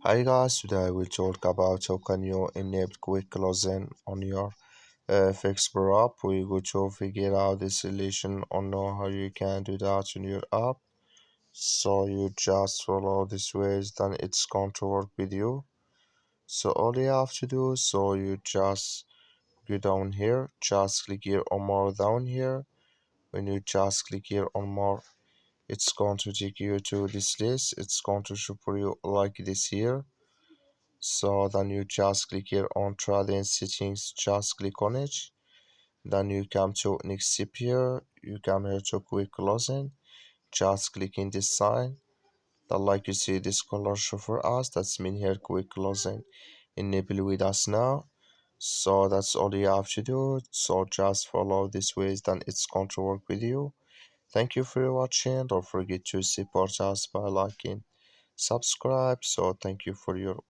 Hi guys, today we'll talk about how can you enable quick closing on your FxPro app. We go to figure out this solution or know how you can do that in your app. So you just follow this ways, then it's going to work with you. So all you have to do, so you just go down here, just click here on more down here. When you just click here on more, it's going to take you to this list. It's going to show for you like this here. So then you just click here on trading settings, just click on it. Then you come to next step here, you come here to quick closing, just click in this sign. Then like you see this color show for us, that's mean here quick closing enable with us now. So that's all you have to do. So just follow this ways, then it's going to work with you. Thank you for watching. Don't forget to support us by liking, subscribe. So thank you for your